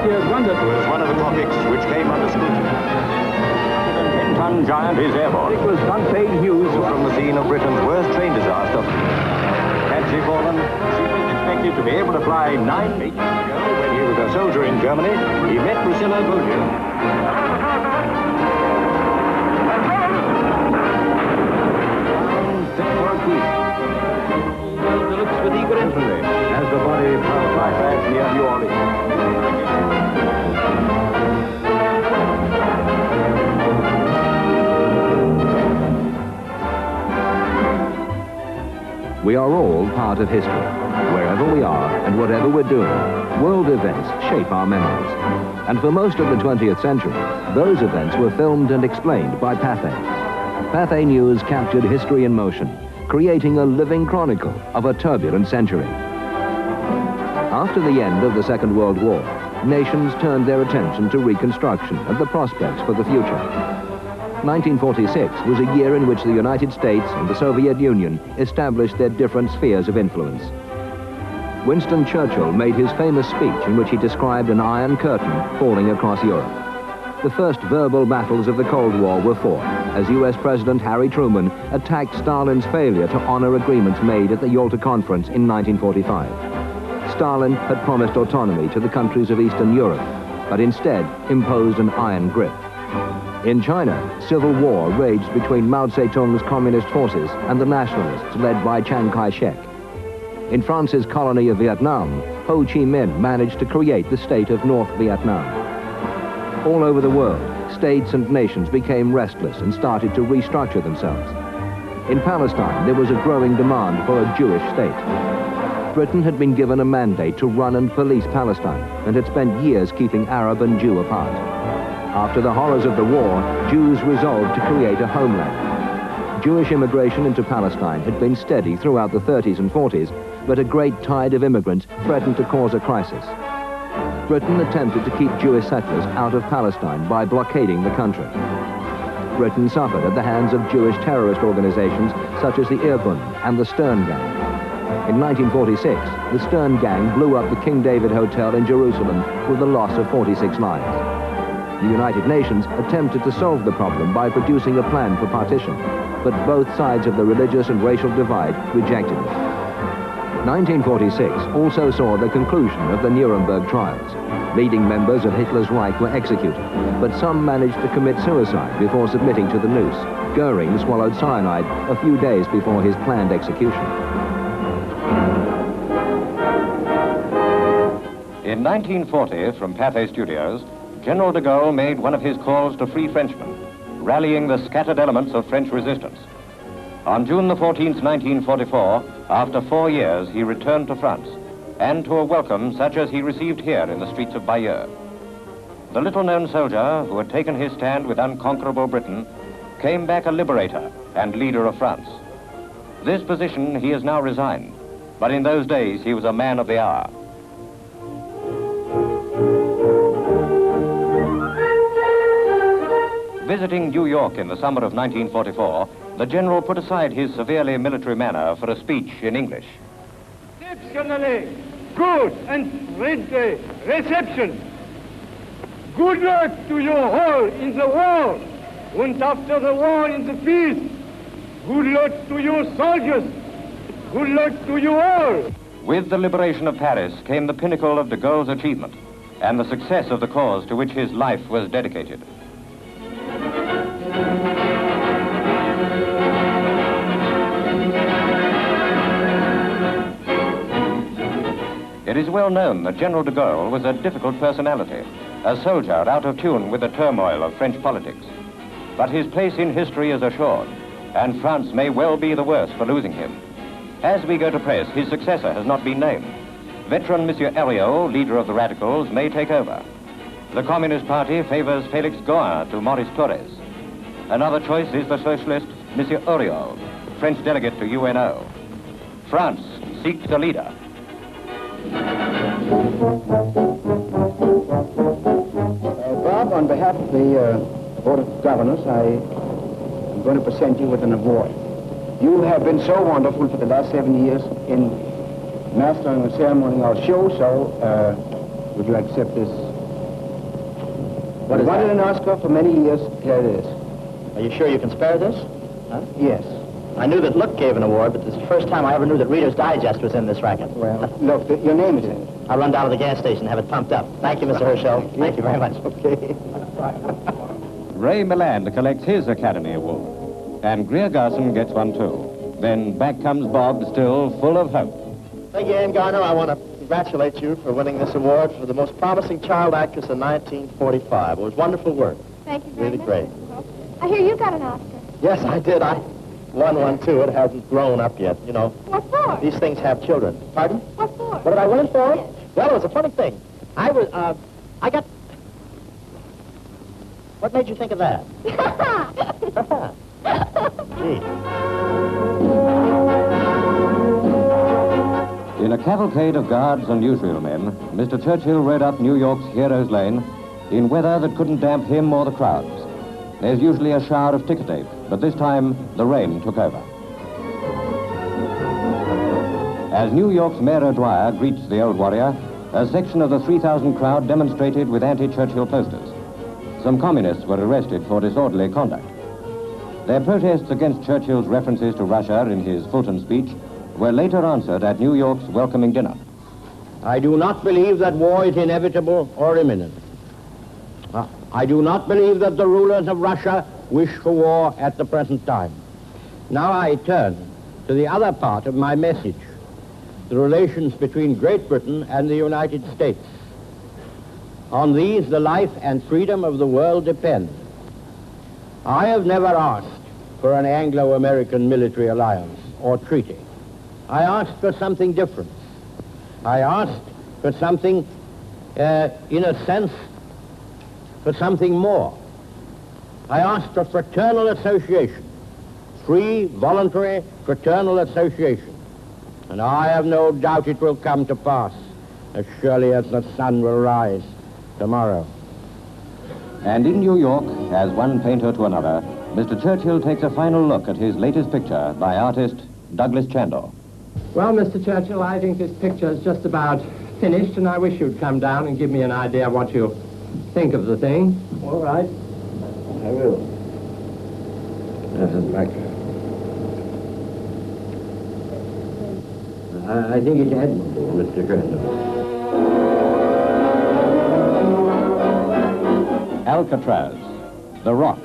year's wonder was one of the topics which came under scrutiny. The 10-ton giant is airborne. It was unpaid news From the scene of Britain's worst train disaster. Had she fallen, she was expected to be able to fly 9 weeks ago when he was a soldier in Germany. He met Priscilla Beaulieu. with eager interest As the body passed by fast near New Orleans. We are all part of history. Wherever we are and whatever we're doing, world events shape our memories. And for most of the 20th century, those events were filmed and explained by Pathé. Pathé News captured history in motion, creating a living chronicle of a turbulent century. After the end of the Second World War, nations turned their attention to reconstruction and the prospects for the future. 1946 was a year in which the United States and the Soviet Union established their different spheres of influence. Winston Churchill made his famous speech in which he described an iron curtain falling across Europe. The first verbal battles of the Cold War were fought as US President Harry Truman attacked Stalin's failure to honor agreements made at the Yalta Conference in 1945. Stalin had promised autonomy to the countries of Eastern Europe, but instead imposed an iron grip. In China, civil war raged between Mao Zedong's communist forces and the nationalists led by Chiang Kai-shek. In France's colony of Vietnam, Ho Chi Minh managed to create the state of North Vietnam. All over the world, states and nations became restless and started to restructure themselves. In Palestine, there was a growing demand for a Jewish state. Britain had been given a mandate to run and police Palestine and had spent years keeping Arab and Jew apart. After the horrors of the war, Jews resolved to create a homeland. Jewish immigration into Palestine had been steady throughout the 30s and 40s, but a great tide of immigrants threatened to cause a crisis. Britain attempted to keep Jewish settlers out of Palestine by blockading the country. Britain suffered at the hands of Jewish terrorist organizations such as the Irgun and the Stern Gang. In 1946, the Stern Gang blew up the King David Hotel in Jerusalem with the loss of 46 lives. The United Nations attempted to solve the problem by producing a plan for partition, but both sides of the religious and racial divide rejected it. 1946 also saw the conclusion of the Nuremberg trials. Leading members of Hitler's Reich were executed, but some managed to commit suicide before submitting to the noose. Goering swallowed cyanide a few days before his planned execution. In 1940, from Pathé Studios, General de Gaulle made one of his calls to free Frenchmen, rallying the scattered elements of French resistance. On June the 14th, 1944, after 4 years, he returned to France, and to a welcome such as he received here in the streets of Bayeux. The little-known soldier who had taken his stand with unconquerable Britain came back a liberator and leader of France. This position he has now resigned, but in those days he was a man of the hour. Visiting New York in the summer of 1944, the general put aside his severely military manner for a speech in English. Exceptionally good and friendly reception. Good luck to you all in the war, and after the war in the peace. Good luck to you soldiers. Good luck to you all. With the liberation of Paris came the pinnacle of de Gaulle's achievement and the success of the cause to which his life was dedicated. It is well known that General de Gaulle was a difficult personality, a soldier out of tune with the turmoil of French politics. But his place in history is assured, and France may well be the worse for losing him. As we go to press, his successor has not been named. Veteran Monsieur Herriot, leader of the Radicals, may take over. The Communist Party favors Félix Gouin to Maurice Torres. Another choice is the socialist Monsieur Oriol, French delegate to UNO. France seeks a leader. Bob, on behalf of the Board of Governors, I am going to present you with an award. You have been so wonderful for the last 7 years in mastering and ceremonial show, so would you accept this What is Wanted that? an Oscar for many years. Here it is. Are you sure you can spare this? Huh? Yes. I knew that Look gave an award, but this is the first time I ever knew that Reader's Digest was in this racket. Well, look, your name is in it. I'll run down to the gas station and have it pumped up. Thank you, Mr. Herschel. Thank you very much. Okay. Ray Milland collects his Academy Award, and Greer Garson gets one too. Then back comes Bob, still full of hope. Thank you, Ann Garner. I want to congratulate you for winning this award for the most promising child actress in 1945. It was wonderful work. Thank you very Really much. great. I hear you got an Oscar. Yes, I did. I won one, too. It hasn't grown up yet, you know. What for? These things have children. Pardon? What for? What did I win it for? Yes. Well, it was a funny thing. I got... What made you think of that? Gee. In a cavalcade of guards and newsreelmen, Mr. Churchill rode up New York's Heroes Lane in weather that couldn't damp him or the crowds. There's usually a shower of ticker tape, but this time the rain took over. As New York's Mayor O'Dwyer greets the old warrior, a section of the 3,000 crowd demonstrated with anti-Churchill posters. Some communists were arrested for disorderly conduct. Their protests against Churchill's references to Russia in his Fulton speech were later answered at New York's welcoming dinner. I do not believe that war is inevitable or imminent. I do not believe that the rulers of Russia wish for war at the present time. Now I turn to the other part of my message, the relations between Great Britain and the United States. On these, the life and freedom of the world depend. I have never asked for an Anglo-American military alliance or treaty. I asked for something different. I asked for something, in a sense, for something more. I asked for fraternal association, free, voluntary, fraternal association. And I have no doubt it will come to pass as surely as the sun will rise tomorrow. And in New York, as one painter to another, Mr. Churchill takes a final look at his latest picture by artist Douglas Chandor. Well, Mr. Churchill, I think this picture is just about finished, and I wish you'd come down and give me an idea of what you think of the thing. All right. I will. I think it's admirable, Mr. Chandor. Alcatraz, the Rock,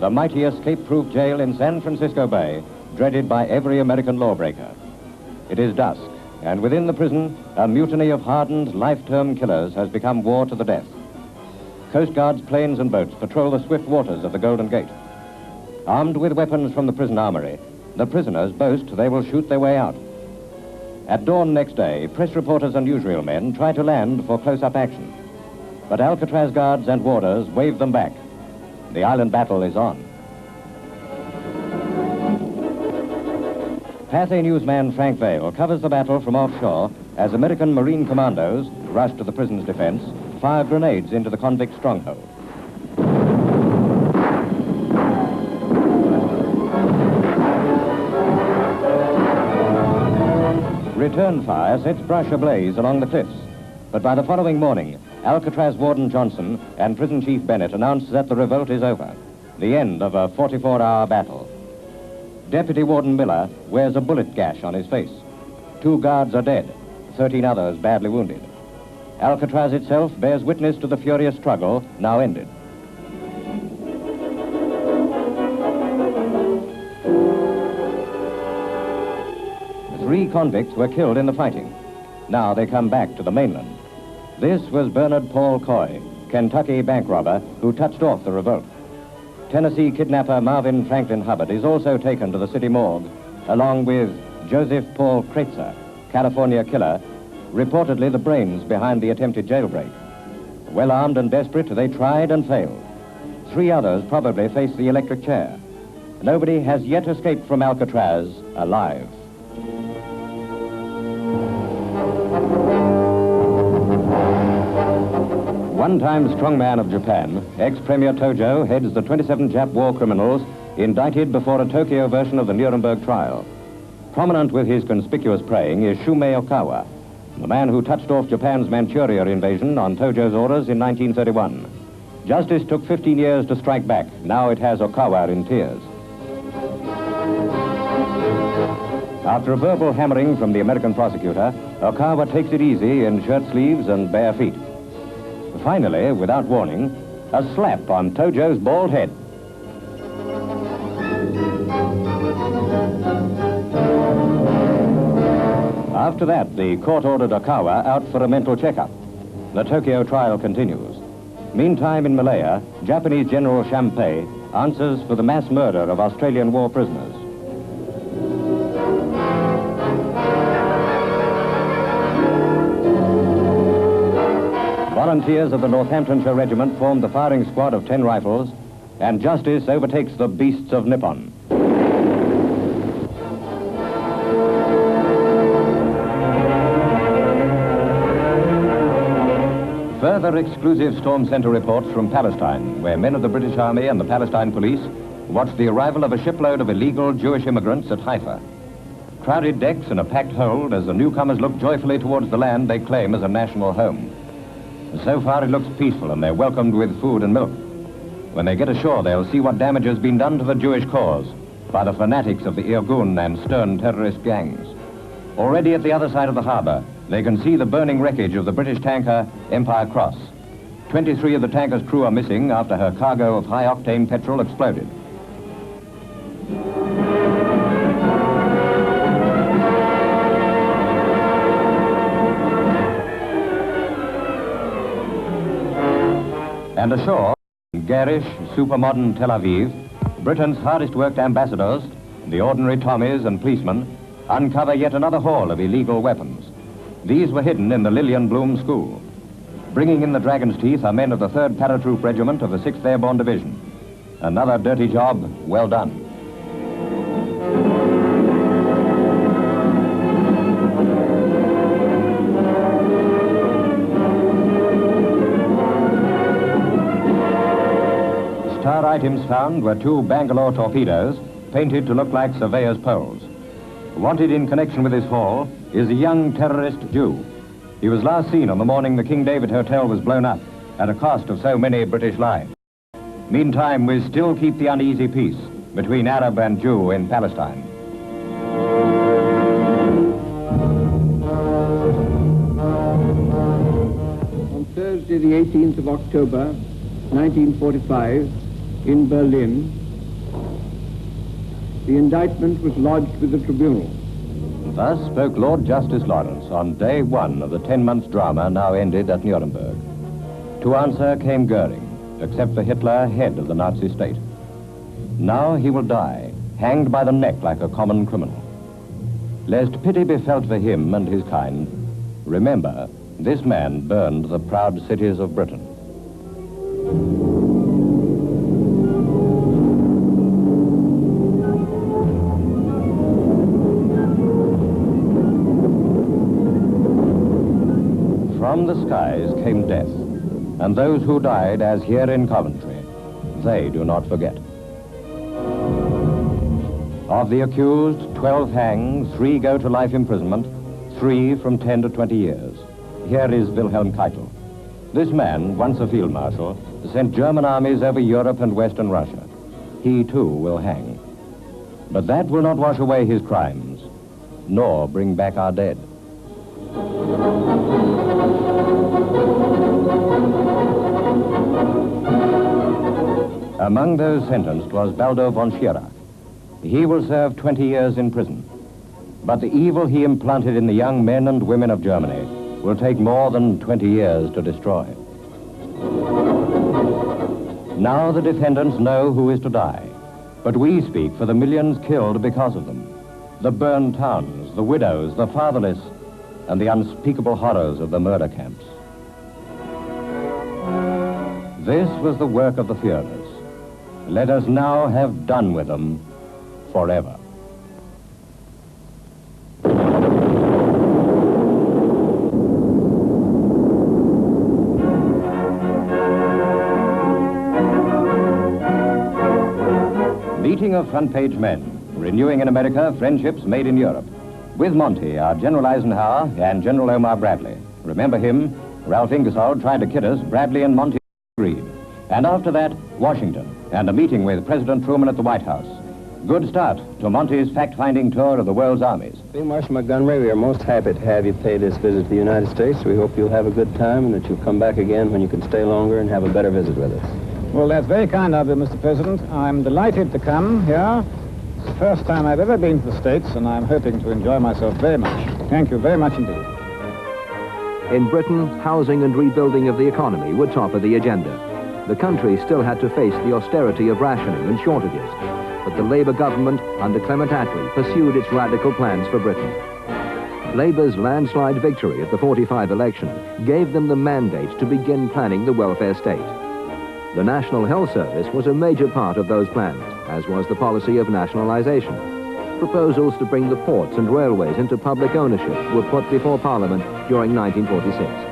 the mighty escape-proof jail in San Francisco Bay, dreaded by every American lawbreaker. It is dusk, and within the prison, a mutiny of hardened, life-term killers has become war to the death. Coast Guard's planes and boats patrol the swift waters of the Golden Gate. Armed with weapons from the prison armory, the prisoners boast they will shoot their way out. At dawn next day, press reporters and newsreel men try to land for close-up action. But Alcatraz guards and warders wave them back. The island battle is on. Pathé newsman Frank Vale covers the battle from offshore as American Marine commandos rush to the prison's defense, fire grenades into the convict stronghold. Return fire sets brush ablaze along the cliffs. But by the following morning, Alcatraz Warden Johnson and Prison Chief Bennett announce that the revolt is over, the end of a 44-hour battle. Deputy Warden Miller wears a bullet gash on his face. 2 guards are dead, 13 others badly wounded. Alcatraz itself bears witness to the furious struggle now ended. Three convicts were killed in the fighting. Now they come back to the mainland. This was Bernard Paul Coy, Kentucky bank robber who touched off the revolt. Tennessee kidnapper Marvin Franklin Hubbard is also taken to the city morgue, along with Joseph Paul Kreitzer, California killer, reportedly the brains behind the attempted jailbreak. Well armed and desperate, they tried and failed. 3 others probably face the electric chair. Nobody has yet escaped from Alcatraz alive. One-time strongman of Japan, ex-Premier Tojo heads the 27 Jap war criminals indicted before a Tokyo version of the Nuremberg trial. Prominent with his conspicuous praying is Shumei Okawa, the man who touched off Japan's Manchuria invasion on Tojo's orders in 1931. Justice took 15 years to strike back. Now it has Okawa in tears. After a verbal hammering from the American prosecutor, Okawa takes it easy in shirt sleeves and bare feet. Finally, without warning, a slap on Tojo's bald head. After that, the court ordered Okawa out for a mental checkup. The Tokyo trial continues. Meantime, in Malaya, Japanese General Champei answers for the mass murder of Australian war prisoners. Volunteers of the Northamptonshire Regiment formed the firing squad of 10 rifles, and justice overtakes the beasts of Nippon. Further exclusive Storm Center reports from Palestine, where men of the British Army and the Palestine police watched the arrival of a shipload of illegal Jewish immigrants at Haifa. Crowded decks and a packed hold as the newcomers look joyfully towards the land they claim as a national home. So far it looks peaceful and they're welcomed with food and milk. When they get ashore, they'll see what damage has been done to the Jewish cause by the fanatics of the Irgun and Stern terrorist gangs. Already at the other side of the harbor, they can see the burning wreckage of the British tanker Empire Cross. 23 of the tanker's crew are missing after her cargo of high-octane petrol exploded. And ashore, in garish, supermodern Tel Aviv, Britain's hardest-worked ambassadors, the ordinary Tommies and policemen, uncover yet another haul of illegal weapons. These were hidden in the Lillian Bloom School. Bringing in the Dragon's Teeth are men of the 3rd Paratroop Regiment of the 6th Airborne Division. Another dirty job, well done. Star items found were 2 Bangalore torpedoes painted to look like surveyor's poles. Wanted in connection with this haul is a young terrorist Jew. He was last seen on the morning the King David Hotel was blown up at a cost of so many British lives. Meantime, we still keep the uneasy peace between Arab and Jew in Palestine. On Thursday, the 18th of October, 1945, in Berlin, the indictment was lodged with the tribunal. Thus spoke Lord Justice Lawrence on day 1 of the 10-month drama now ended at Nuremberg. To answer came Goering, except for Hitler, head of the Nazi state. Now he will die, hanged by the neck like a common criminal. Lest pity be felt for him and his kind, remember, this man burned the proud cities of Britain. From the skies came death, and those who died, as here in Coventry, they do not forget. Of the accused, 12 hang, 3 go to life imprisonment, 3 from 10 to 20 years. Here is Wilhelm Keitel. This man, once a field marshal, sent German armies over Europe and Western Russia. He too will hang. But that will not wash away his crimes, nor bring back our dead. Among those sentenced was Baldo von Schirach. He will serve 20 years in prison. But the evil he implanted in the young men and women of Germany will take more than 20 years to destroy. Now the defendants know who is to die, but we speak for the millions killed because of them. The burned towns, the widows, the fatherless, and the unspeakable horrors of the murder camps. This was the work of the Führers. Let us now have done with them forever. Meeting of front-page men, renewing in America friendships made in Europe. With Monty are General Eisenhower and General Omar Bradley. Remember him? Ralph Ingersoll tried to kid us. Bradley and Monty agreed. And after that, Washington, and a meeting with President Truman at the White House. Good start to Monty's fact-finding tour of the world's armies. Field Marshal Montgomery, we are most happy to have you pay this visit to the United States. We hope you'll have a good time and that you'll come back again when you can stay longer and have a better visit with us. Well, that's very kind of you, Mr. President. I'm delighted to come here. It's the first time I've ever been to the States, and I'm hoping to enjoy myself very much. Thank you very much indeed. In Britain, housing and rebuilding of the economy were top of the agenda. The country still had to face the austerity of rationing and shortages, but the Labour government under Clement Attlee pursued its radical plans for Britain. Labour's landslide victory at the 45 election gave them the mandate to begin planning the welfare state. The National Health Service was a major part of those plans, as was the policy of nationalisation. Proposals to bring the ports and railways into public ownership were put before Parliament during 1946.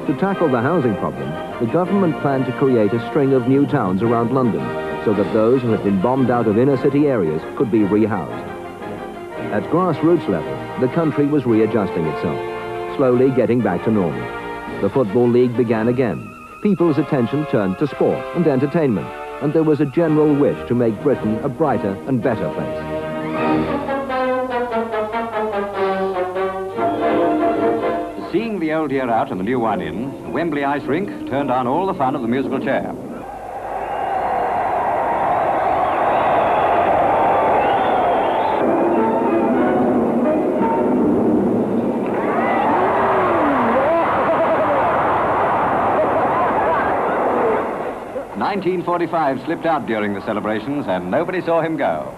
To tackle the housing problem, the government planned to create a string of new towns around London so that those who had been bombed out of inner-city areas could be rehoused. At grassroots level, the country was readjusting itself, slowly getting back to normal. The Football League began again. People's attention turned to sport and entertainment, and there was a general wish to make Britain a brighter and better place. Seeing the old year out and the new one in, the Wembley ice rink turned on all the fun of the musical chair. .1945 slipped out during the celebrations and nobody saw him go.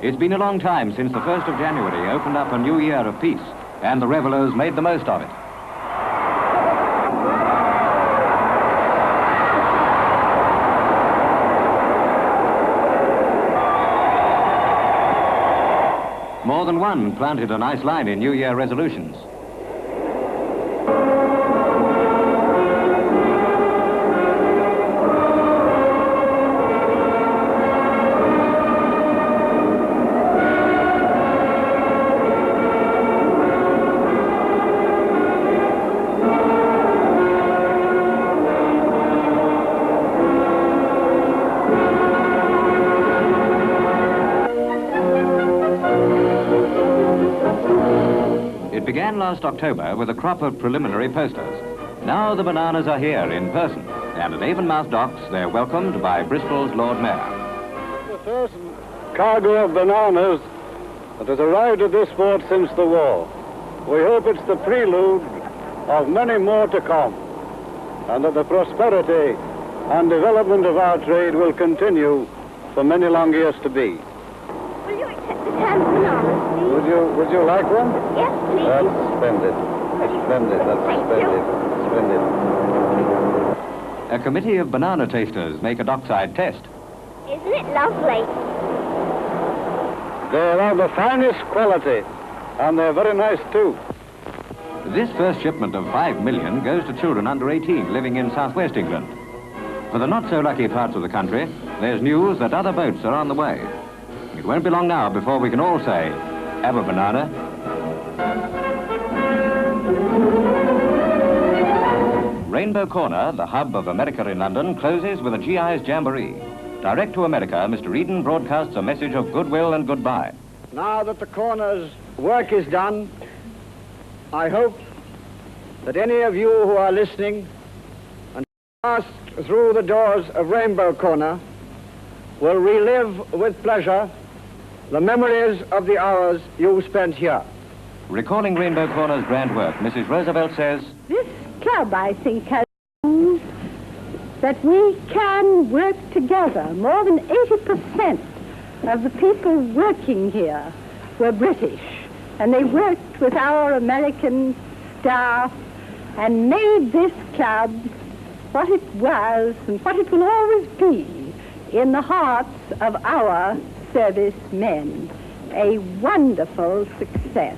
It's been a long time since the 1st of January opened up a new year of peace, and the revelers made the most of it. More than one planted a nice line in New Year resolutions. Began last October with a crop of preliminary posters. Now the bananas are here in person, and at Avonmouth Docks they're welcomed by Bristol's Lord Mayor. The first cargo of bananas that has arrived at this port since the war. We hope it's the prelude of many more to come, and that the prosperity and development of our trade will continue for many long years to be. Will you accept the canned bananas, please? Would you like one? Yes, please. That's splendid. Splendid, that's splendid. Splendid. A committee of banana tasters make a dockside test. Isn't it lovely? They're of the finest quality, and they're very nice too. This first shipment of 5 million goes to children under 18 living in southwest England. For the not-so-lucky parts of the country, there's news that other boats are on the way. It won't be long now before we can all say, have a banana. Rainbow Corner, the hub of America in London, closes with a GI's Jamboree. Direct to America, Mr. Eden broadcasts a message of goodwill and goodbye. Now that the corner's work is done, I hope that any of you who are listening and passed through the doors of Rainbow Corner will relive with pleasure the memories of the hours you spent here. Recalling Rainbow Corner's grand work, Mrs. Roosevelt says, "This club, I think, has proved that we can work together. More than 80% of the people working here were British, and they worked with our American staff and made this club what it was and what it will always be in the hearts of our servicemen. A wonderful success."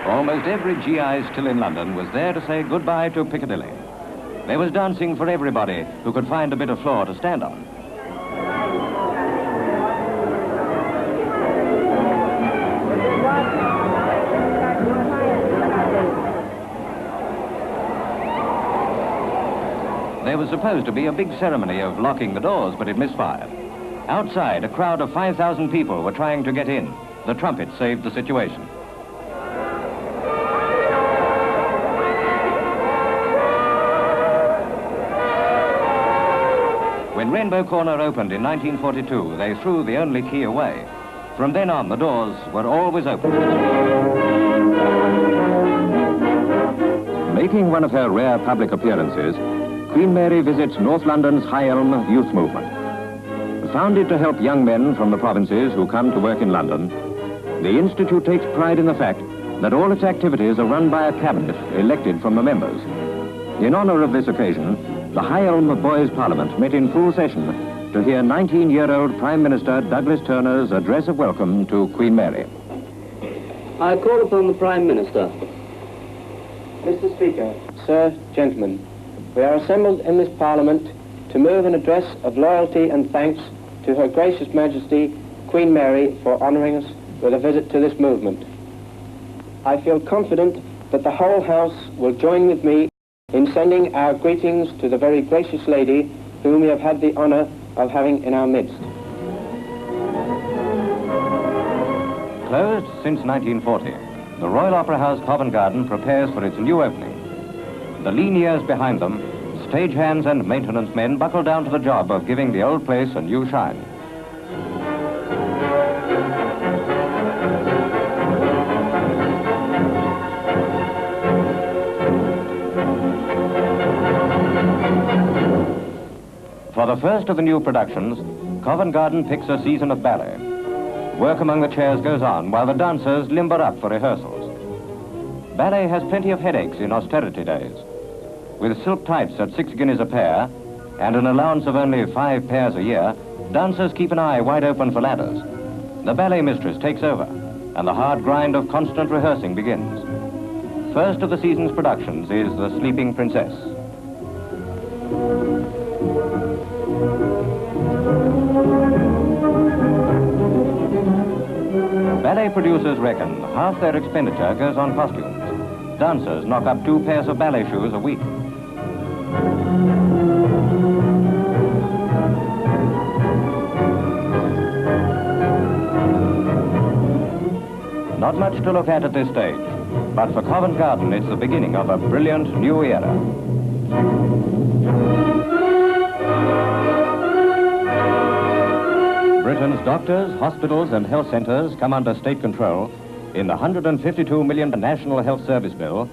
Almost every GI still in London was there to say goodbye to Piccadilly. There was dancing for everybody who could find a bit of floor to stand on. There was supposed to be a big ceremony of locking the doors, but it misfired. Outside, a crowd of 5,000 people were trying to get in. The trumpet saved the situation. When Rainbow Corner opened in 1942, they threw the only key away. From then on, the doors were always open. Making one of her rare public appearances, Queen Mary visits North London's High Elm Youth Movement. Founded to help young men from the provinces who come to work in London, the Institute takes pride in the fact that all its activities are run by a cabinet elected from the members. In honor of this occasion, the High Elm Boys' Parliament met in full session to hear 19-year-old Prime Minister Douglas Turner's address of welcome to Queen Mary. I call upon the Prime Minister. Mr. Speaker, sir, gentlemen, we are assembled in this Parliament to move an address of loyalty and thanks to Her Gracious Majesty Queen Mary for honouring us with a visit to this movement. I feel confident that the whole House will join with me in sending our greetings to the very gracious lady whom we have had the honour of having in our midst. Closed since 1940, the Royal Opera House Covent Garden prepares for its new opening. The lean years behind them, stagehands and maintenance men buckle down to the job of giving the old place a new shine. For the first of the new productions, Covent Garden picks a season of ballet. Work among the chairs goes on while the dancers limber up for rehearsals. Ballet has plenty of headaches in austerity days. With silk tights at 6 guineas a pair and an allowance of only 5 pairs a year, dancers keep an eye wide open for ladders. The ballet mistress takes over, and the hard grind of constant rehearsing begins. First of the season's productions is The Sleeping Princess. Ballet producers reckon half their expenditure goes on costumes. Dancers knock up 2 pairs of ballet shoes a week. Not much to look at this stage, but for Covent Garden it's the beginning of a brilliant new era. Britain's doctors, hospitals and health centres come under state control in the £152 million National Health Service Bill,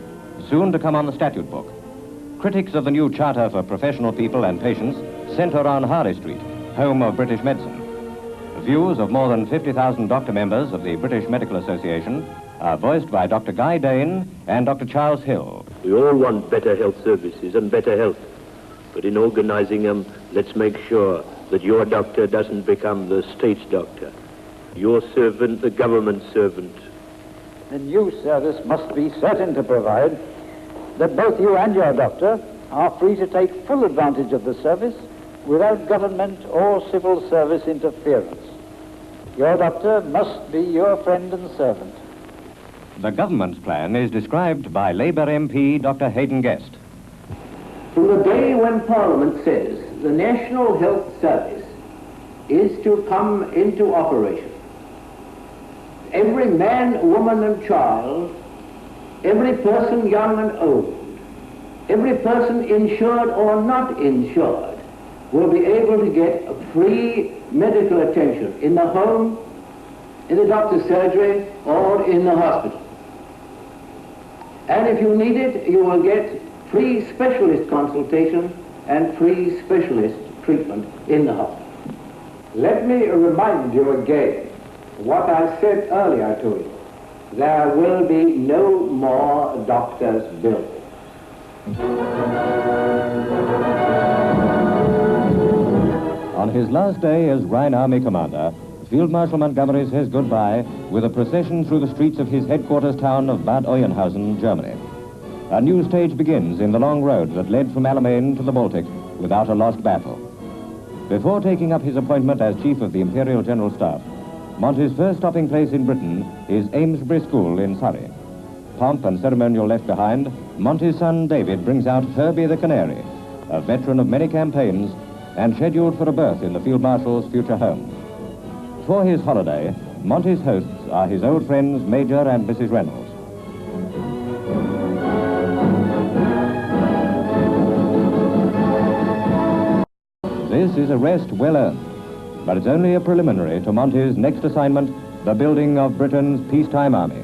soon to come on the statute book. Critics of the new charter for professional people and patients centre on Harley Street, home of British medicine. Views of more than 50,000 doctor members of the British Medical Association are voiced by Dr. Guy Dane and Dr. Charles Hill. We all want better health services and better health, but in organising them, let's make sure that your doctor doesn't become the state's doctor, your servant the government's servant. The new service must be certain to provide that both you and your doctor are free to take full advantage of the service without government or civil service interference. Your doctor must be your friend and servant. The government's plan is described by Labour MP Dr. Hayden Guest. From the day when Parliament says the National Health Service is to come into operation, every man, woman and child, every person young and old, every person insured or not insured will be able to get free medical attention in the home, in the doctor's surgery or in the hospital. And if you need it, you will get free specialist consultation and free specialist treatment in the hospital. Let me remind you again what I said earlier to you. There will be no more doctor's bill. On his last day as Rhine Army Commander, Field Marshal Montgomery says goodbye with a procession through the streets of his headquarters town of Bad Oeynhausen, Germany. A new stage begins in the long road that led from Alamein to the Baltic without a lost battle. Before taking up his appointment as Chief of the Imperial General Staff, Monty's first stopping place in Britain is Amesbury School in Surrey. Pomp and ceremonial left behind, Monty's son David brings out Herbie the Canary, a veteran of many campaigns, and scheduled for a berth in the Field Marshal's future home. For his holiday, Monty's hosts are his old friends Major and Mrs. Reynolds. This is a rest well earned, but it's only a preliminary to Monty's next assignment, the building of Britain's peacetime army.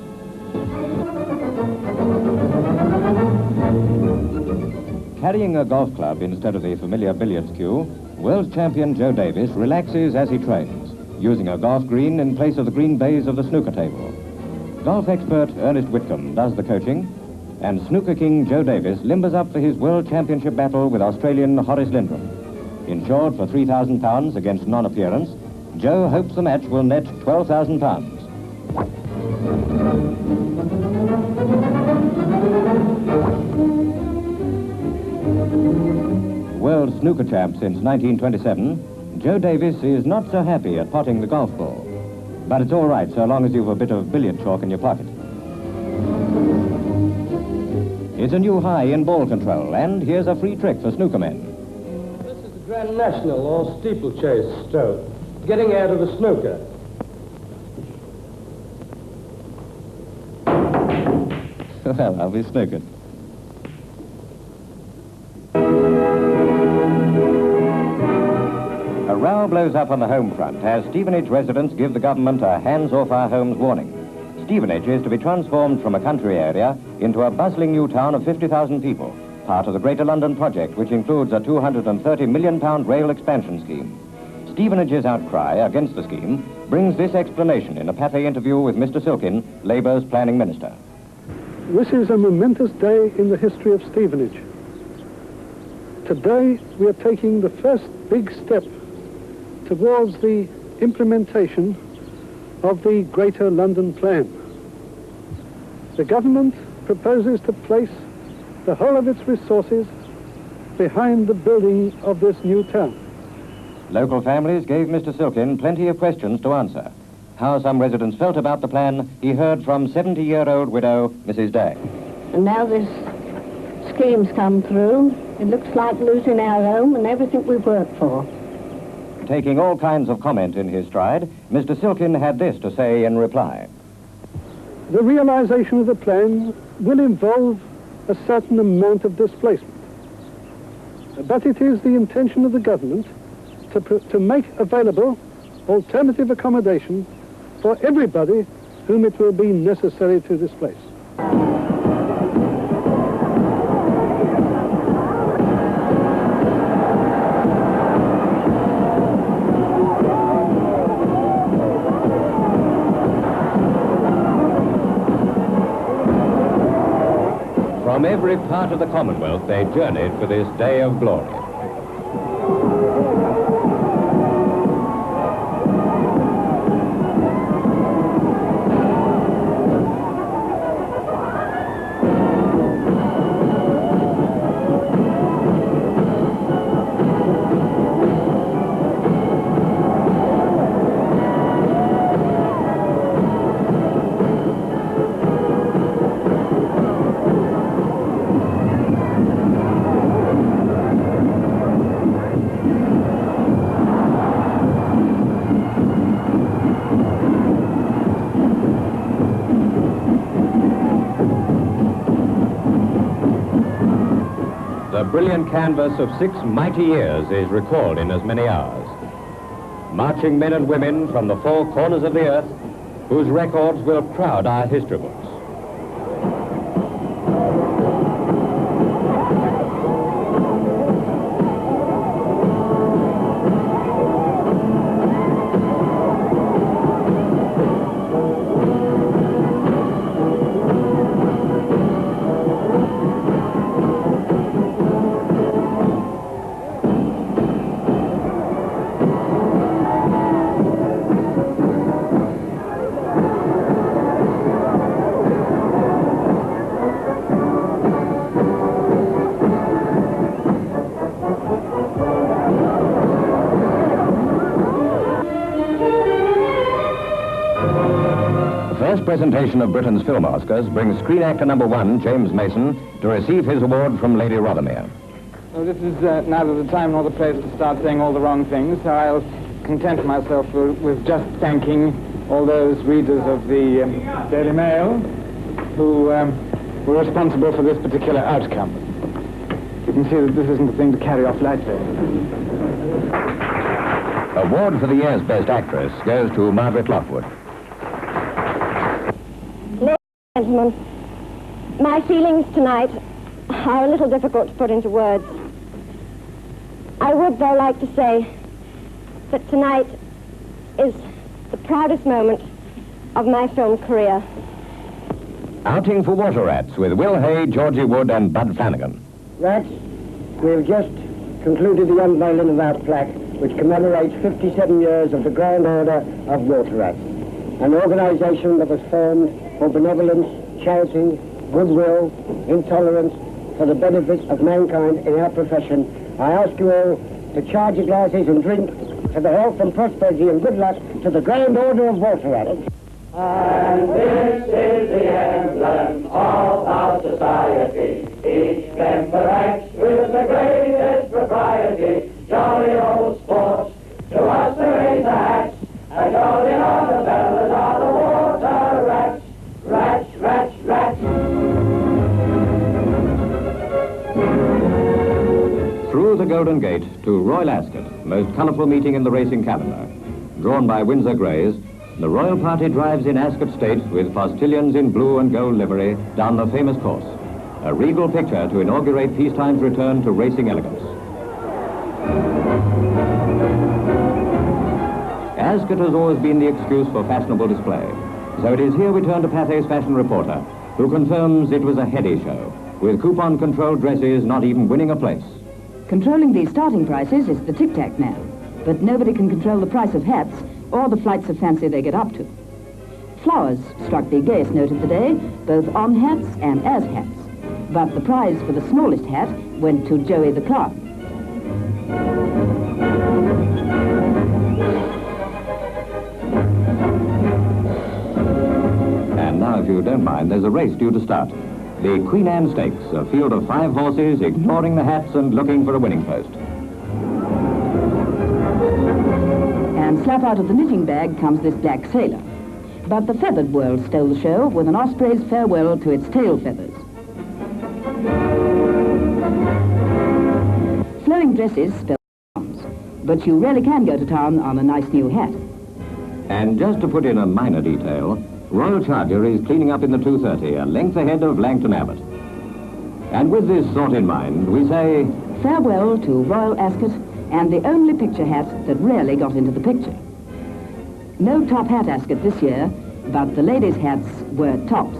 Carrying a golf club instead of the familiar billiards cue, world champion Joe Davis relaxes as he trains, using a golf green in place of the green bays of the snooker table. Golf expert Ernest Whitcomb does the coaching, and snooker king Joe Davis limbers up for his world championship battle with Australian Horace Lindrum. Insured for £3,000 against non-appearance, Joe hopes the match will net £12,000. World snooker champ since 1927, Joe Davis is not so happy at potting the golf ball. But it's all right so long as you've a bit of billiard chalk in your pocket. It's a new high in ball control, and here's a free trick for snooker men. This is the Grand National or steeplechase stroke, getting out of a snooker. Well, I'll be snookered. A row blows up on the home front as Stevenage residents give the government a hands-off-our-homes warning. Stevenage is to be transformed from a country area into a bustling new town of 50,000 people, part of the Greater London Project, which includes a £230 million rail expansion scheme. Stevenage's outcry against the scheme brings this explanation in a Pathé interview with Mr. Silkin, Labour's planning minister. This is a momentous day in the history of Stevenage. Today we are taking the first big step towards the implementation of the Greater London Plan. The government proposes to place the whole of its resources behind the building of this new town. Local families gave Mr. Silkin plenty of questions to answer. How some residents felt about the plan, he heard from 70-year-old widow Mrs. Day. And now this scheme's come through. It looks like losing our home and everything we've worked for. Taking all kinds of comment in his stride, Mr. Silkin had this to say in reply. The realization of the plan will involve a certain amount of displacement. But it is the intention of the government to make available alternative accommodation for everybody whom it will be necessary to displace. From every part of the Commonwealth, they journeyed for this day of glory. The brilliant canvas of 6 mighty years is recalled in as many hours. Marching men and women from the 4 corners of the earth, whose records will crowd our history books. The first presentation of Britain's film Oscars brings screen actor #1, James Mason, to receive his award from Lady Rothermere. Well, this is neither the time nor the place to start saying all the wrong things, so I'll content myself with just thanking all those readers of the Daily Mail who were responsible for this particular outcome. You can see that this isn't a thing to carry off lightly. Award for the year's Best Actress goes to Margaret Lockwood. Ladies and gentlemen, my feelings tonight are a little difficult to put into words. I would, though, like to say that tonight is the proudest moment of my film career. Outing for Water Rats with Will Hay, Georgie Wood and Bud Flanagan. Rats, we've just concluded the unveiling of our plaque, which commemorates 57 years of the Grand Order of Water Rats, an organization that was formed for benevolence, charity, goodwill, intolerance, for the benefit of mankind in our profession. I ask you all to charge your glasses and drink to the health and prosperity and good luck to the Grand Order of Water Rats. And this is the emblem of our society. Each member acts with the greatest propriety. Jolly old sports, to us there is a hatch, and all the other fellas are the water rats. Rats, rats, rats. Through the Golden Gate to Royal Ascot, most colourful meeting in the racing calendar. Drawn by Windsor Greys, the royal party drives in Ascot State with postilions in blue and gold livery down the famous course. A regal picture to inaugurate peacetime's return to racing elegance. Ascot has always been the excuse for fashionable display. So it is here we turn to Pathé's fashion reporter, who confirms it was a heady show, with coupon-controlled dresses not even winning a place. Controlling these starting prices is the tic-tac man, but nobody can control the price of hats or the flights of fancy they get up to. Flowers struck the gayest note of the day, both on hats and as hats. But the prize for the smallest hat went to Joey the Clown. And now, if you don't mind, there's a race due to start. The Queen Anne Stakes, a field of 5 horses ignoring the hats and looking for a winning post. And slap out of the knitting bag comes this black sailor. But the feathered world stole the show with an osprey's farewell to its tail feathers. Flowing dresses spell arms, but you really can go to town on a nice new hat. And just to put in a minor detail, Royal Charger is cleaning up in the 230, a length ahead of Langton Abbott. And with this thought in mind, we say... Farewell to Royal Ascot and the only picture hat that rarely got into the picture. No top hat Ascot this year, but the ladies' hats were tops.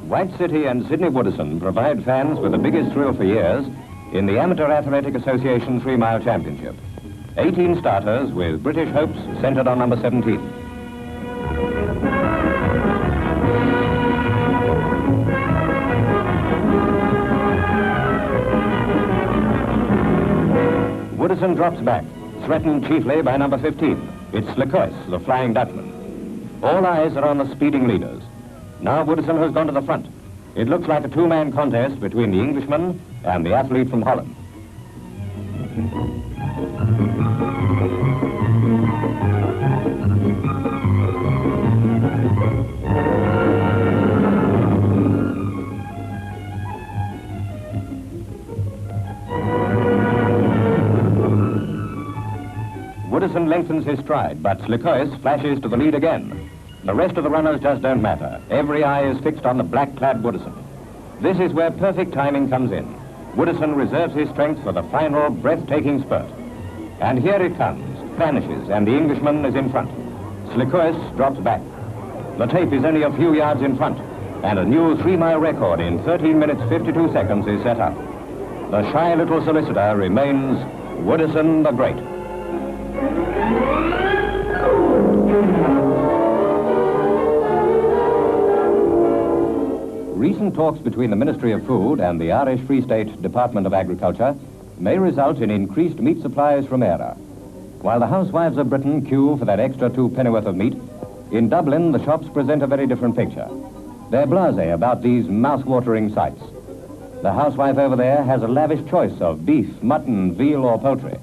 White City and Sydney Woodison provide fans with the biggest thrill for years in the Amateur Athletic Association 3-Mile Championship. 18 starters with British hopes centred on number 17. Woodison drops back, threatened chiefly by number 15. It's Lecois, the Flying Dutchman. All eyes are on the speeding leaders. Now Woodison has gone to the front. It looks like a 2-man contest between the Englishman and the athlete from Holland. Woodison lengthens his stride, but Lecois flashes to the lead again. The rest of the runners just don't matter. Every eye is fixed on the black-clad Woodison. This is where perfect timing comes in. Woodison reserves his strength for the final breathtaking spurt. And here it comes, vanishes, and the Englishman is in front. Lecois drops back. The tape is only a few yards in front, and a new 3-mile record in 13 minutes 52 seconds is set up. The shy little solicitor remains Woodison the Great. Recent talks between the Ministry of Food and the Irish Free State Department of Agriculture may result in increased meat supplies from Eire. While the housewives of Britain queue for that extra 2 pennyworth of meat, in Dublin the shops present a very different picture. They're blasé about these mouth-watering sights. The housewife over there has a lavish choice of beef, mutton, veal or poultry.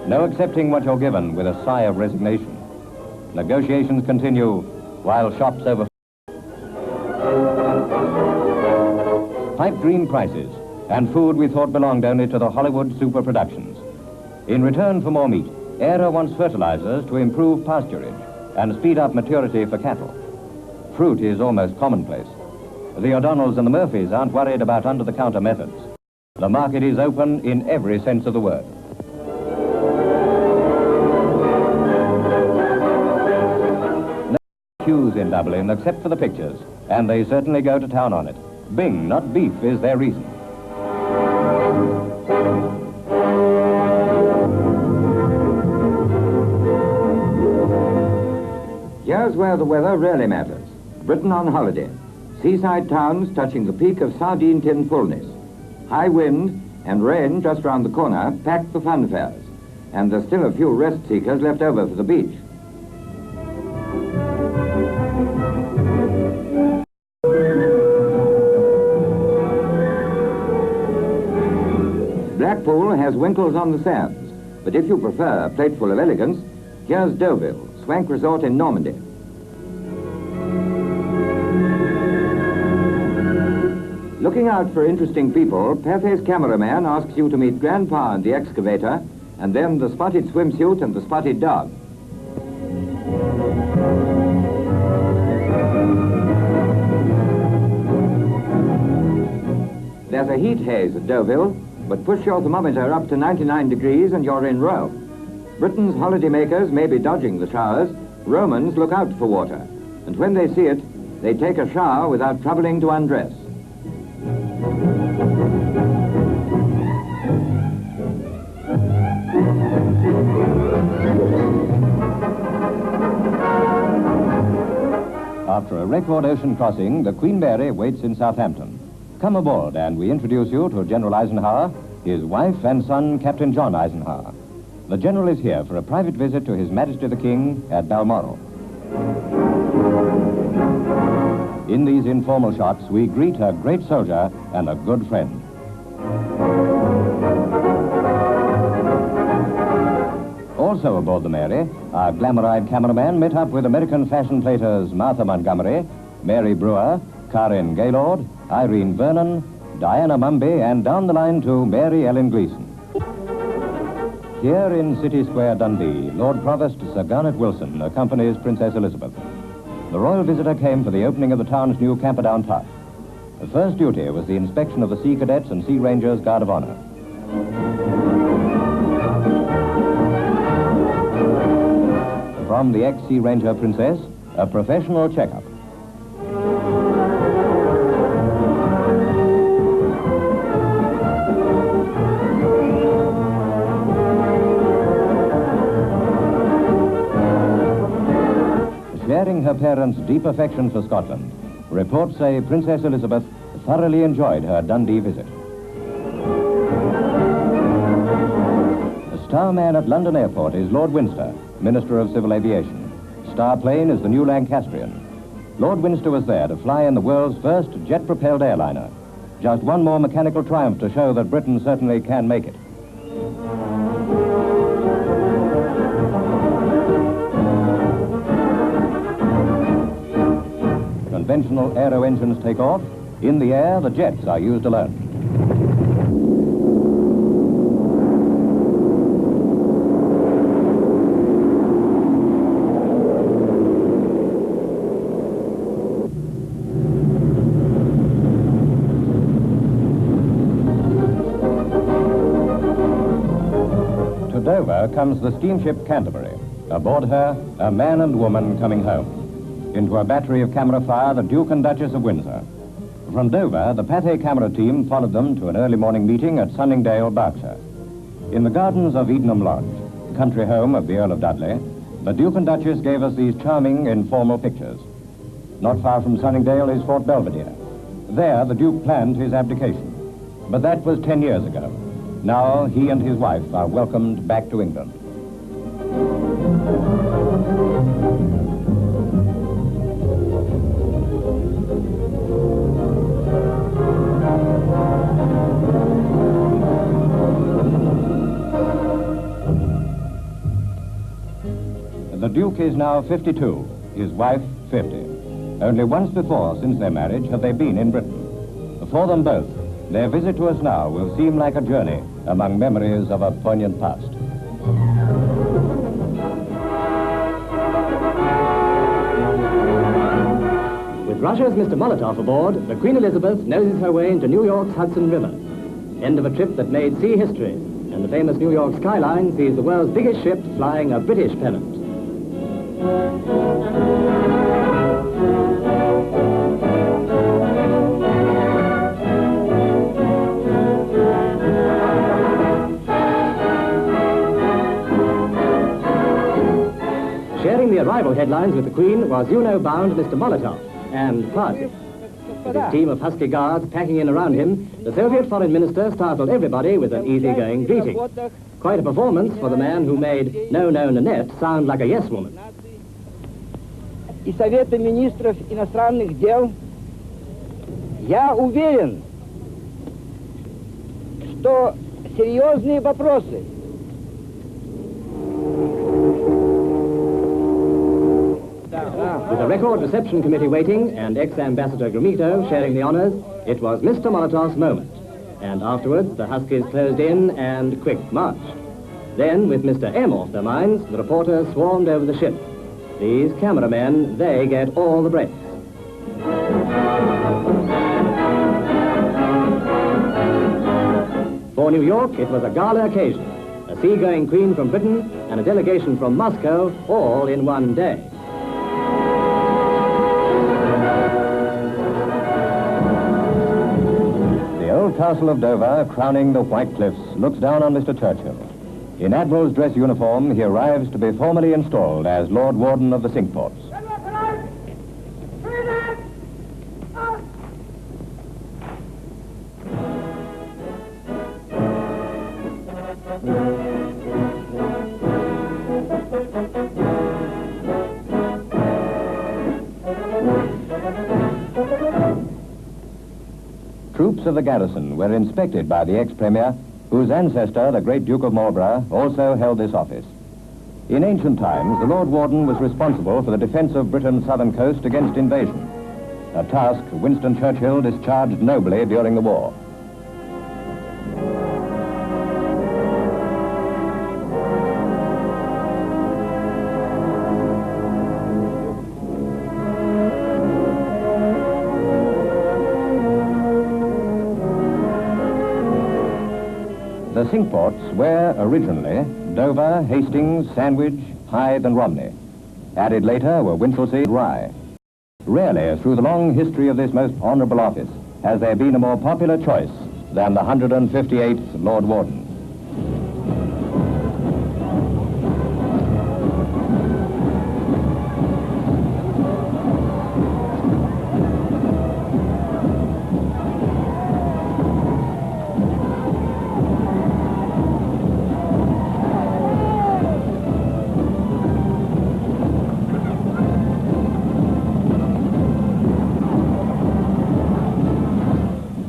No accepting what you're given with a sigh of resignation. Negotiations continue while shops over. Pipe dream prices and food we thought belonged only to the Hollywood super productions. In return for more meat, ERA wants fertilizers to improve pasturage and speed up maturity for cattle. Fruit is almost commonplace. The O'Donnells and the Murphys aren't worried about under-the-counter methods. The market is open in every sense of the word. No queues in Dublin except for the pictures, and they certainly go to town on it. Bing, not beef, is their reason. Here's where the weather really matters. Britain on holiday. Seaside towns touching the peak of sardine tin fullness. High wind and rain just round the corner pack the funfairs. And there's still a few rest seekers left over for the beach. Blackpool has winkles on the sands, but if you prefer a plateful of elegance, here's Deauville, swank resort in Normandy. Looking out for interesting people, Pathé's cameraman asks you to meet Grandpa and the excavator, and then the spotted swimsuit and the spotted dog. There's a heat haze at Deauville, but push your thermometer up to 99 degrees and you're in Rome. Britain's holidaymakers may be dodging the showers. Romans look out for water, and when they see it, they take a shower without troubling to undress. After a record ocean crossing, the Queen Mary waits in Southampton. Come aboard and we introduce you to General Eisenhower, his wife and son, Captain John Eisenhower. The General is here for a private visit to His Majesty the King at Balmoral. In these informal shots, we greet a great soldier and a good friend. Also aboard the Mary, our glamour-eyed cameraman met up with American fashion platers Martha Montgomery, Mary Brewer, Karen Gaylord, Irene Vernon, Diana Mumby, and down the line to Mary Ellen Gleason. Here in City Square, Dundee, Lord Provost Sir Garnet Wilson accompanies Princess Elizabeth. The royal visitor came for the opening of the town's new Camperdown Tug. The first duty was the inspection of the Sea Cadets and Sea Rangers Guard of Honor. From the ex-Sea Ranger Princess, a professional checkup. Sharing her parents' deep affection for Scotland, reports say Princess Elizabeth thoroughly enjoyed her Dundee visit. The star man at London Airport is Lord Winster, Minister of Civil Aviation. Star plane is the new Lancastrian. Lord Winster was there to fly in the world's first jet-propelled airliner. Just one more mechanical triumph to show that Britain certainly can make it. Conventional aero engines take off. In the air, the jets are used alone. To Dover comes the steamship Canterbury. Aboard her, a man and woman coming home. Into a battery of camera fire, the Duke and Duchess of Windsor. From Dover, the Pathé camera team followed them to an early morning meeting at Sunningdale, Berkshire. In the gardens of Edenham Lodge, country home of the Earl of Dudley, the Duke and Duchess gave us these charming, informal pictures. Not far from Sunningdale is Fort Belvedere. There, the Duke planned his abdication. But that was 10 years ago. Now, he and his wife are welcomed back to England. The Duke is now 52, his wife 50. Only once before since their marriage have they been in Britain. For them both, their visit to us now will seem like a journey among memories of a poignant past. With Russia's Mr. Molotov aboard, the Queen Elizabeth noses her way into New York's Hudson River. End of a trip that made sea history, and the famous New York skyline sees the world's biggest ship flying a British pennant. Sharing the arrival headlines with the Queen was you-know-bound Mr. Molotov and party. With his team of husky guards packing in around him, the Soviet foreign minister startled everybody with an easygoing greeting. Quite a performance for the man who made No No Nanette sound like a yes woman. И Совета министров иностранных дел, я уверен, что серьезные вопросы With a record reception committee waiting and ex-ambassador Gromito sharing the honors, it was Mr. Molotov's moment. And afterwards, the Huskies closed in and quick marched. Then, with Mr. M off their minds, the reporters swarmed over the ship. These cameramen, they get all the breaks. For New York, it was a gala occasion. A seagoing queen from Britain and a delegation from Moscow, all in one day. The old castle of Dover, crowning the white cliffs, looks down on Mr. Churchill. In Admiral's dress uniform, he arrives to be formally installed as Lord Warden of the Cinque Ports. Troops of the garrison were inspected by the ex-premier, whose ancestor, the great Duke of Marlborough, also held this office. In ancient times, the Lord Warden was responsible for the defense of Britain's southern coast against invasion, a task Winston Churchill discharged nobly during the war. The Cinque Ports were originally Dover, Hastings, Sandwich, Hythe and Romney. Added later were Winchelsea and Rye. Rarely through the long history of this most honourable office has there been a more popular choice than the 158th Lord Warden.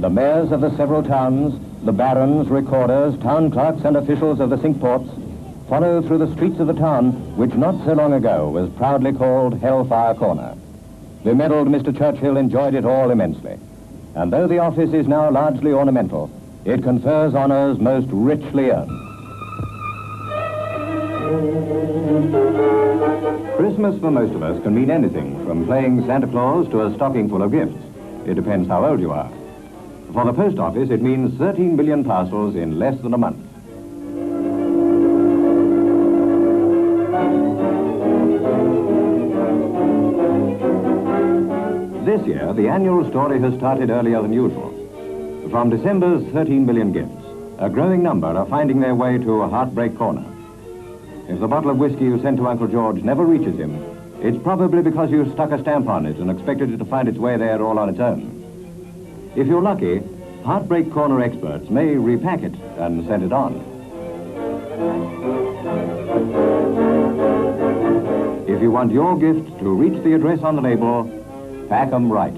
The mayors of the several towns, the barons, recorders, town clerks and officials of the Cinque Ports follow through the streets of the town, which not so long ago was proudly called Hellfire Corner. Bemedalled Mr. Churchill enjoyed it all immensely. And though the office is now largely ornamental, it confers honours most richly earned. Christmas for most of us can mean anything, from playing Santa Claus to a stocking full of gifts. It depends how old you are. For the post office, it means 13 million parcels in less than a month. This year, the annual story has started earlier than usual. From December's 13 million gifts, a growing number are finding their way to a Heartbreak Corner. If the bottle of whiskey you sent to Uncle George never reaches him, it's probably because you stuck a stamp on it and expected it to find its way there all on its own. If you're lucky, Heartbreak Corner experts may repack it and send it on. If you want your gift to reach the address on the label, pack 'em right.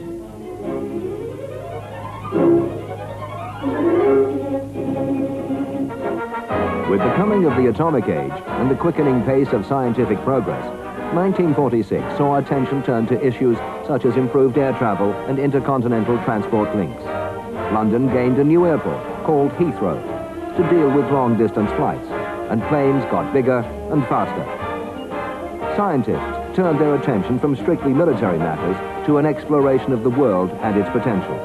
With the coming of the atomic age and the quickening pace of scientific progress, 1946 saw attention turn to issues such as improved air travel and intercontinental transport links. London gained a new airport called Heathrow to deal with long-distance flights, and planes got bigger and faster. Scientists turned their attention from strictly military matters to an exploration of the world and its potential.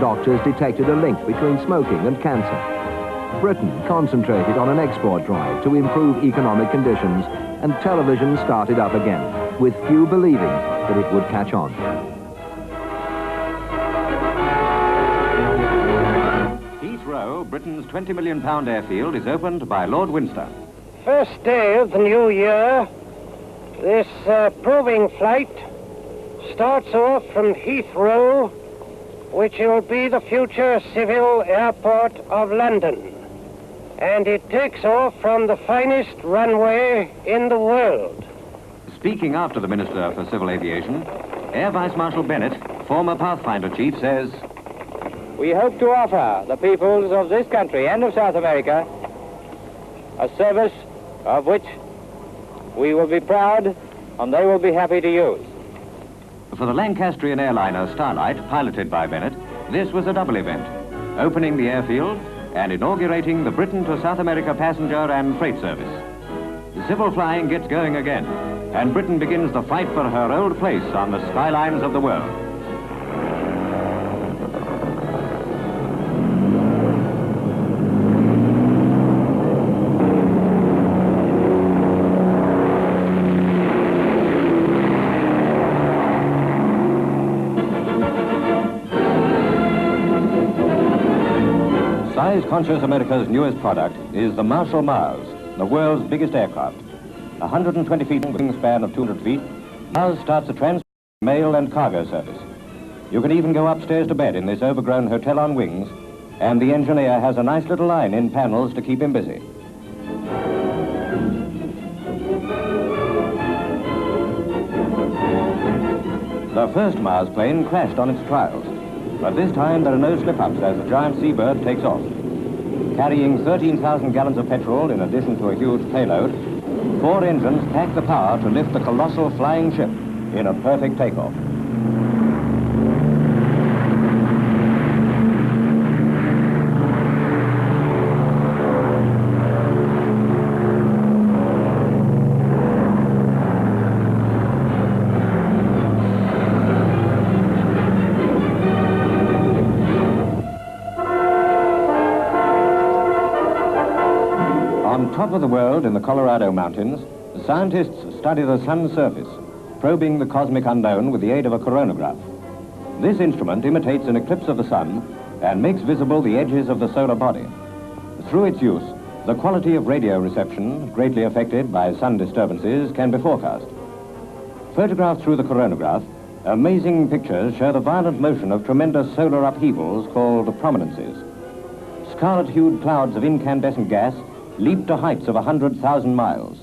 Doctors detected a link between smoking and cancer. Britain concentrated on an export drive to improve economic conditions, and television started up again, with few believing that it would catch on. Heathrow, Britain's £20 million airfield, is opened by Lord Windsor. First day of the new year, this proving flight starts off from Heathrow, which will be the future civil airport of London. And it takes off from the finest runway in the world. Speaking after the Minister for Civil Aviation, Air Vice Marshal Bennett, former Pathfinder Chief, says, "We hope to offer the peoples of this country and of South America a service of which we will be proud and they will be happy to use." For the Lancastrian airliner Starlight, piloted by Bennett, this was a double event, opening the airfield and inaugurating the Britain to South America passenger and freight service. Civil flying gets going again, and Britain begins the fight for her old place on the skylines of the world. Size-conscious America's newest product is the Marshall Mars, the world's biggest aircraft. 120 feet with a wingspan of 200 feet, Mars starts a transport, mail and cargo service. You can even go upstairs to bed in this overgrown hotel on wings, and the engineer has a nice little line in panels to keep him busy. The first Mars plane crashed on its trials, but this time there are no slip-ups as the giant seabird takes off. Carrying 13,000 gallons of petrol in addition to a huge payload, 4 engines pack the power to lift the colossal flying ship in a perfect takeoff. On top of the world in the Colorado mountains, scientists study the sun's surface, probing the cosmic unknown with the aid of a coronagraph. This instrument imitates an eclipse of the sun and makes visible the edges of the solar body. Through its use, the quality of radio reception, greatly affected by sun disturbances, can be forecast. Photographed through the coronagraph, amazing pictures show the violent motion of tremendous solar upheavals called prominences. Scarlet-hued clouds of incandescent gas leap to heights of 100,000 miles.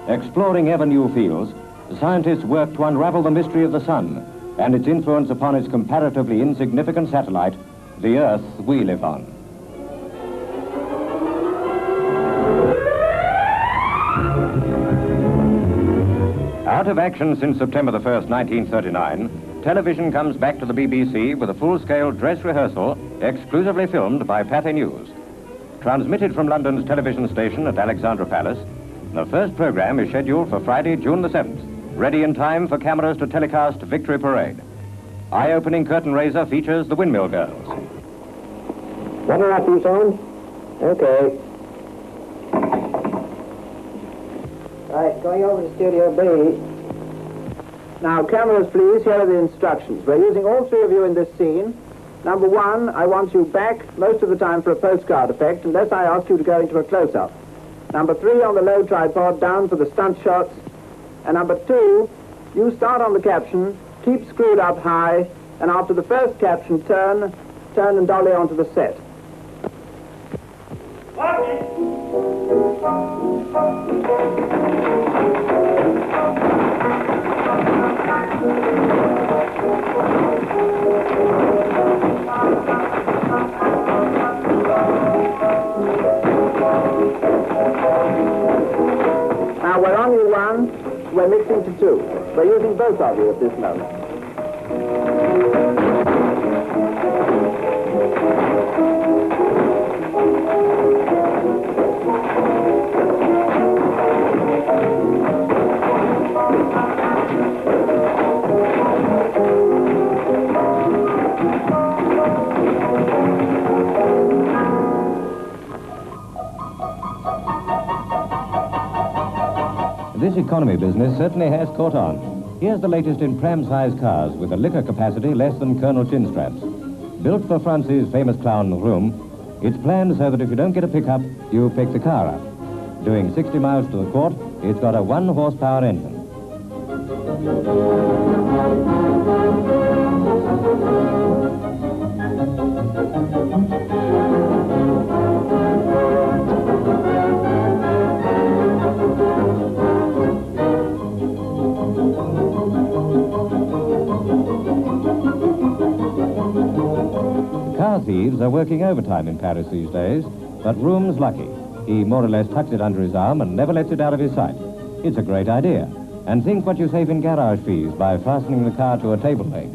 Exploring ever new fields, scientists work to unravel the mystery of the sun and its influence upon its comparatively insignificant satellite, the Earth we live on. Out of action since September the 1st, 1939, television comes back to the BBC with a full-scale dress rehearsal exclusively filmed by Pathé News. Transmitted from London's television station at Alexandra Palace, the first program is scheduled for Friday, June the 7th, ready in time for cameras to telecast Victory Parade. Eye-opening curtain raiser features the Windmill Girls. Water apples on? Okay. Right, going over to Studio B. Now, cameras, please. Here are the instructions. We're using all 3 of you in this scene. Number 1, I want you back most of the time for a postcard effect, unless I ask you to go into a close-up. Number 3, on the low tripod, down for the stunt shots. And number 2, you start on the caption, keep screwed up high, and after the first caption, turn and dolly onto the set. Okay. Now we're only one, we're mixing to two. We're using both of you at this moment. This economy business certainly has caught on. Here's the latest in pram-sized cars with a liquor capacity less than Colonel Chinstrap's. Built for France's famous clown room, it's planned so that if you don't get a pickup, you pick the car up. Doing 60 miles to the quart, it's got a 1-horsepower engine. Car thieves are working overtime in Paris these days, but Room's lucky. He more or less tucks it under his arm and never lets it out of his sight. It's a great idea. And think what you save in garage fees by fastening the car to a table leg.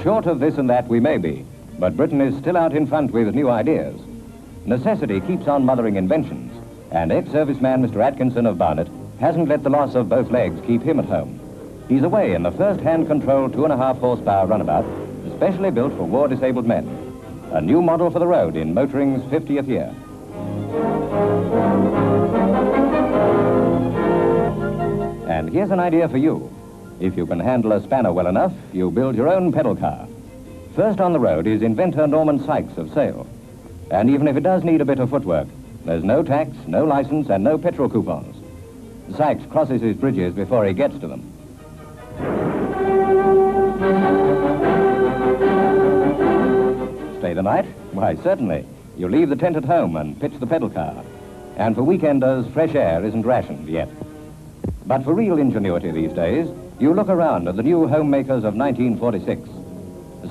Short of this and that we may be, but Britain is still out in front with new ideas. Necessity keeps on mothering inventions, and ex-serviceman Mr. Atkinson of Barnet hasn't let the loss of both legs keep him at home. He's away in the first hand-controlled 2.5-horsepower runabout, especially built for war-disabled men. A new model for the road in motoring's 50th year. And here's an idea for you. If you can handle a spanner well enough, you build your own pedal car. First on the road is inventor Norman Sykes of Sale. And even if it does need a bit of footwork, there's no tax, no license, and no petrol coupons. Sykes crosses his bridges before he gets to them. Stay the night? Why, certainly. You leave the tent at home and pitch the pedal car. And for weekenders, fresh air isn't rationed yet. But for real ingenuity these days, you look around at the new homemakers of 1946.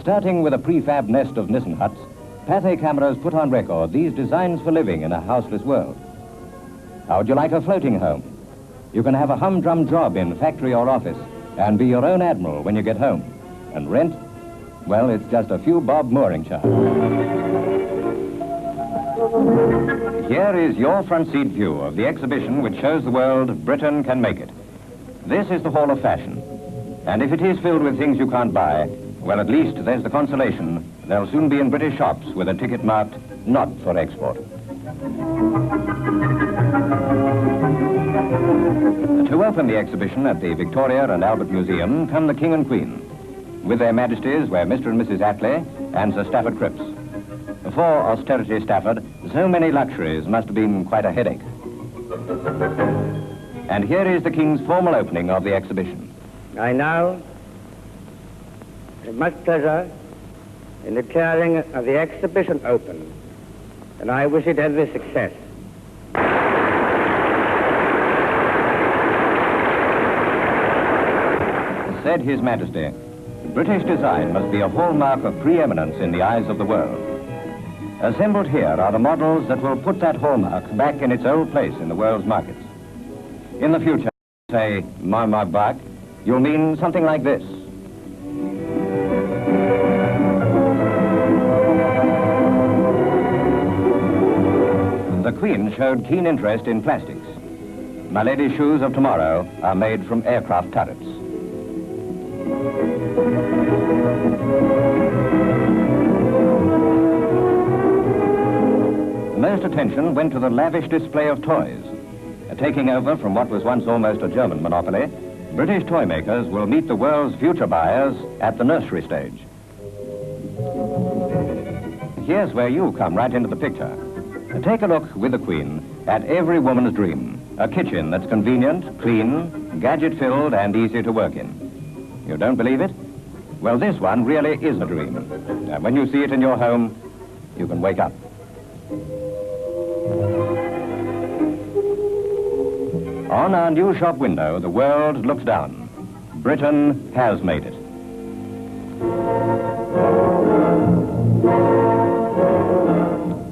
Starting with a prefab nest of Nissen huts, Pathé cameras put on record these designs for living in a houseless world. How would you like a floating home? You can have a humdrum job in factory or office and be your own admiral when you get home. And rent? Well, it's just a few bob mooring charges. Here is your front seat view of the exhibition which shows the world Britain can make it. This is the Hall of Fashion. And if it is filled with things you can't buy, well, at least there's the consolation. They'll soon be in British shops with a ticket marked, not for export. To open the exhibition at the Victoria and Albert Museum come the King and Queen. With their Majesties were Mr. and Mrs. Attlee and Sir Stafford Cripps. For austerity Stafford, so many luxuries must have been quite a headache. And here is the King's formal opening of the exhibition. I now have much pleasure in declaring of the exhibition open, and I wish it every success. Said His Majesty, British design must be a hallmark of preeminence in the eyes of the world. Assembled here are the models that will put that hallmark back in its old place in the world's markets. In the future, say, my back, you'll mean something like this. The Queen showed keen interest in plastics. My lady's shoes of tomorrow are made from aircraft turrets. Most attention went to the lavish display of toys. Taking over from what was once almost a German monopoly, British toy makers will meet the world's future buyers at the nursery stage. Here's where you come right into the picture. Take a look with the Queen at every woman's dream. A kitchen that's convenient, clean, gadget-filled, and easy to work in. You don't believe it? Well, this one really is a dream. And when you see it in your home, you can wake up. On our new shop window, the world looks down. Britain has made it.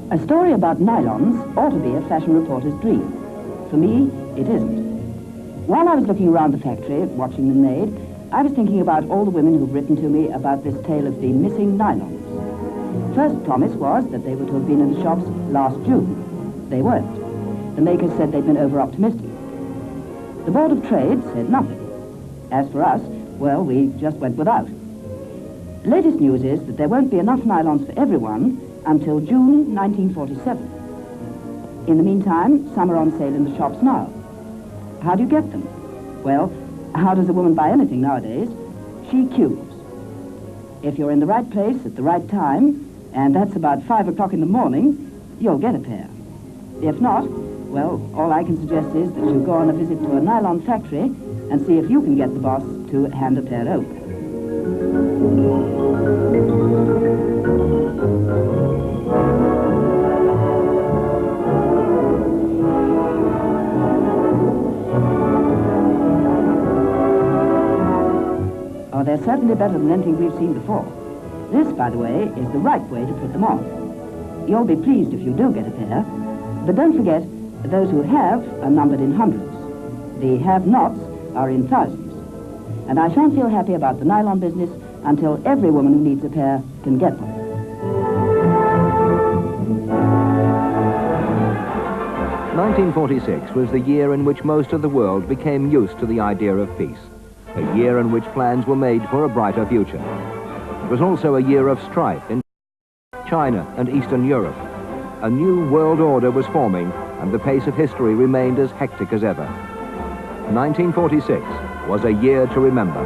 A story about nylons ought to be a fashion reporter's dream. For me, it isn't. While I was looking around the factory, watching them made, I was thinking about all the women who've written to me about this tale of the missing nylons. First promise was that they were to have been in the shops last June. They weren't. The makers said they'd been over-optimistic. The Board of Trade said nothing. As for us, well, we just went without. Latest news is that there won't be enough nylons for everyone until June 1947. In the meantime, some are on sale in the shops now. How do you get them? Well, how does a woman buy anything nowadays? She queues. If you're in the right place at the right time, and that's about 5 o'clock in the morning, you'll get a pair. If not, well, all I can suggest is that you go on a visit to a nylon factory and see if you can get the boss to hand a pair over. Oh, they're certainly better than anything we've seen before. This, by the way, is the right way to put them on. You'll be pleased if you do get a pair, but don't forget, those who have are numbered in hundreds. The have-nots are in thousands. And I shan't feel happy about the nylon business until every woman who needs a pair can get one. "1946 was the year in which most of the world became used to the idea of peace. A year in which plans were made for a brighter future. It was also a year of strife in China and Eastern Europe. A new world order was forming, and the pace of history remained as hectic as ever. 1946 was a year to remember.